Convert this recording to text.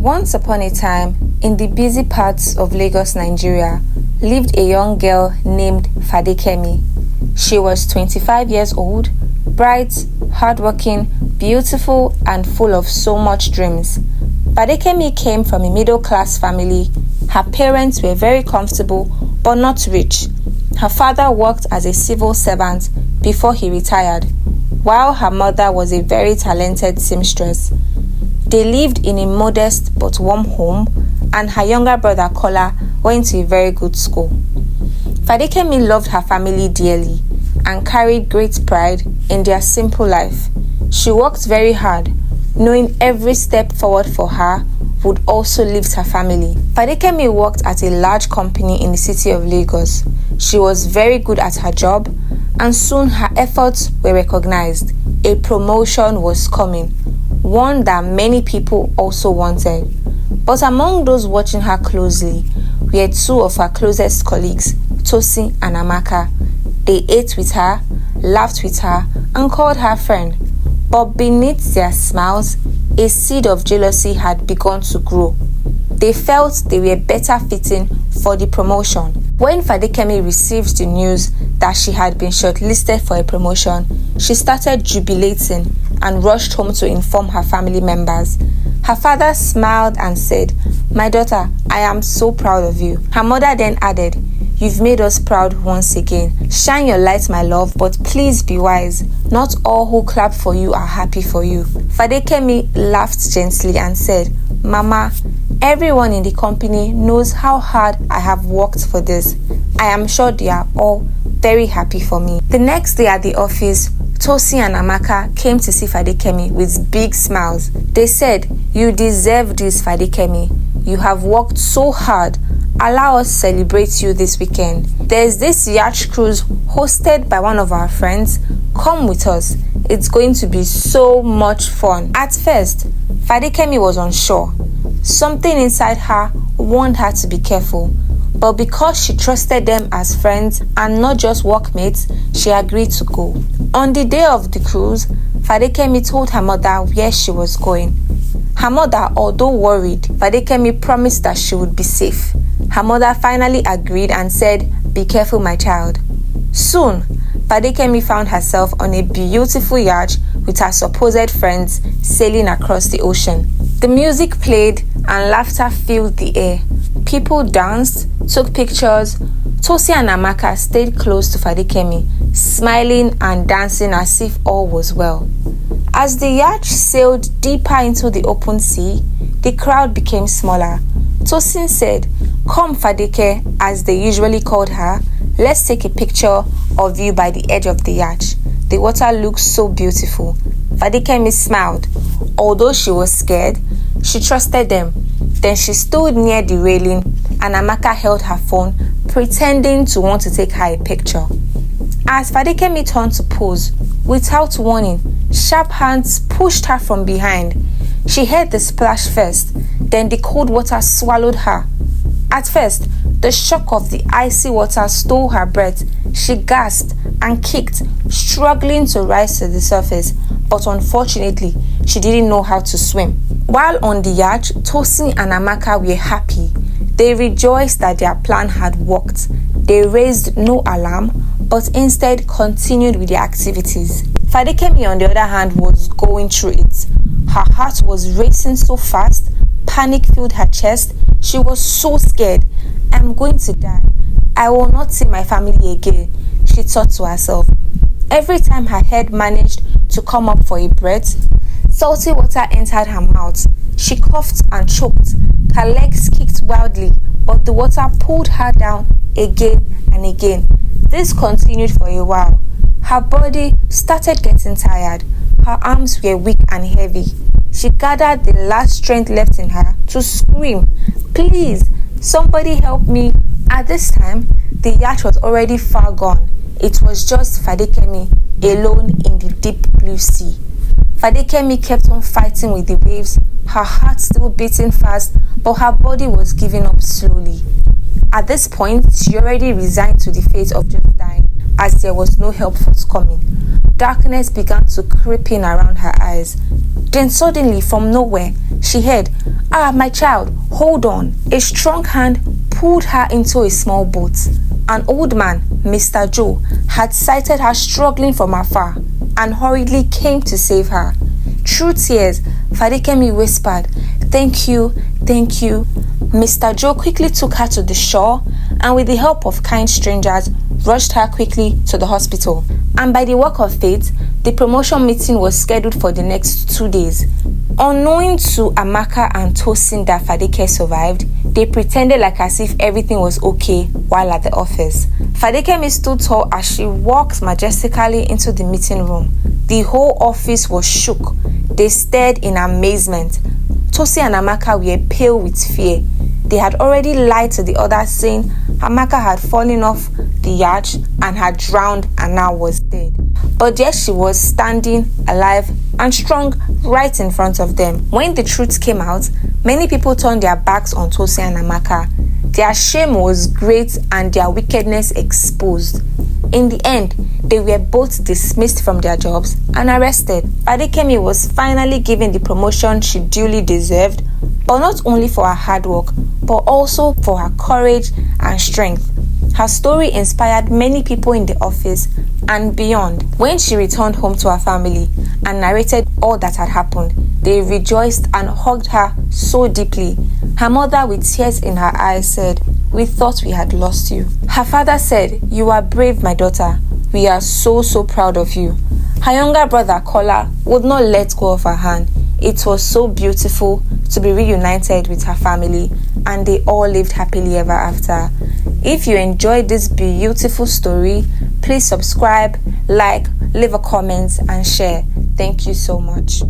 Once upon a time, in the busy parts of Lagos, Nigeria, lived a young girl named Fadaki. She was 25 years old, bright, hardworking, beautiful, and full of so much dreams. Fadaki came from a middle-class family. Her parents were very comfortable but not rich. Her father worked as a civil servant before he retired, while her mother was a very talented seamstress. They lived in a modest but warm home, and her younger brother Kola went to a very good school. Fadaki loved her family dearly and carried great pride in their simple life. She worked very hard, knowing every step forward for her would also lift her family. Fadaki worked at a large company in the city of Lagos. She was very good at her job, and soon her efforts were recognized. A promotion was coming, one that many people also wanted. But among those watching her closely were two of her closest colleagues, Tosin and Amaka. They ate with her, laughed with her, and called her friend. But beneath their smiles, a seed of jealousy had begun to grow. They felt they were better fitting for the promotion. When Fadaki received the news that she had been shortlisted for a promotion, she started jubilating and rushed home to inform her family members. Her father smiled and said, "My daughter, I am so proud of you." Her mother then added, "You've made us proud once again. Shine your light, my love, but please be wise. Not all who clap for you are happy for you." Fadaki laughed gently and said, "Mama, everyone in the company knows how hard I have worked for this. I am sure they are all very happy for me." The next day at the office, Tosin and Amaka came to see Fadaki with big smiles. They said, "You deserve this, Fadaki. You have worked so hard. Allow us celebrate you this weekend. There's this yacht cruise hosted by one of our friends. Come with us. It's going to be so much fun." At first, Fadaki was unsure. Something inside her warned her to be careful. But because she trusted them as friends and not just workmates, she agreed to go. On the day of the cruise, Fadaki told her mother where she was going. Her mother, although worried, Fadaki promised that she would be safe. Her mother finally agreed and said, "Be careful, my child." Soon, Fadaki found herself on a beautiful yacht with her supposed friends sailing across the ocean. The music played and laughter filled the air. People danced, took pictures. Tosin and Amaka stayed close to Fadaki, smiling and dancing as if all was well. As the yacht sailed deeper into the open sea, the crowd became smaller. Tosin said, "Come, Fadaki," as they usually called her. "Let's take a picture of you by the edge of the yacht. The water looks so beautiful." Fadaki smiled. Although she was scared, she trusted them. Then she stood near the railing and Amaka held her phone, pretending to want to take her a picture. As Fadaki turned to pose, without warning, sharp hands pushed her from behind. She heard the splash first, then the cold water swallowed her. At first, the shock of the icy water stole her breath. She gasped and kicked, struggling to rise to the surface, but unfortunately, she didn't know how to swim. While on the yacht, Tosin and Amaka were happy. They rejoiced that their plan had worked. They raised no alarm, but instead continued with their activities. Fadaki, on the other hand, was going through it. Her heart was racing so fast, panic filled her chest. She was so scared. "I'm going to die. I will not see my family again," she thought to herself. Every time her head managed to come up for a breath, salty water entered her mouth. She coughed and choked. Her legs kicked wildly, but the water pulled her down again and again. This continued for a while. Her body started getting tired. Her arms were weak and heavy. She gathered the last strength left in her to scream, "Please, somebody help me." At this time, the yacht was already far gone. It was just Fadaki alone in the deep blue sea. Fadaki kept on fighting with the waves, her heart still beating fast, but her body was giving up slowly. At this point, she already resigned to the fate of just dying, as there was no help forthcoming. Darkness began to creep in around her eyes. Then suddenly, from nowhere, she heard, "Ah, my child, hold on." A strong hand pulled her into a small boat. An old man, Mr. Joe, had sighted her struggling from afar and hurriedly came to save her. Through tears, Fadikemi whispered, "Thank you, thank you." Mr. Joe quickly took her to the shore and with the help of kind strangers, rushed her quickly to the hospital. And by the work of fate, the promotion meeting was scheduled for the next 2 days. Unknowing to Amaka and Tosin that Fadike survived, they pretended like as if everything was okay while at the office. Fadikemi stood tall as she walked majestically into the meeting room. The whole office was shook. They stared in amazement. Tosin and Amaka were pale with fear. They had already lied to the others, saying Amaka had fallen off the yacht and had drowned and now was dead. But yet she was standing alive and strong right in front of them. When the truth came out, many people turned their backs on Tosin and Amaka. Their shame was great and their wickedness exposed. In the end, they were both dismissed from their jobs and arrested. Fadikemi was finally given the promotion she duly deserved, but not only for her hard work, but also for her courage and strength. Her story inspired many people in the office and beyond. When she returned home to her family and narrated all that had happened, they rejoiced and hugged her so deeply. Her mother, with tears in her eyes, said, "We thought we had lost you." Her father said, "You are brave, my daughter. We are so proud of you." Her younger brother, Kola, would not let go of her hand. It was so beautiful to be reunited with her family, and they all lived happily ever after. If you enjoyed this beautiful story, please subscribe, like, leave a comment, and share. Thank you so much.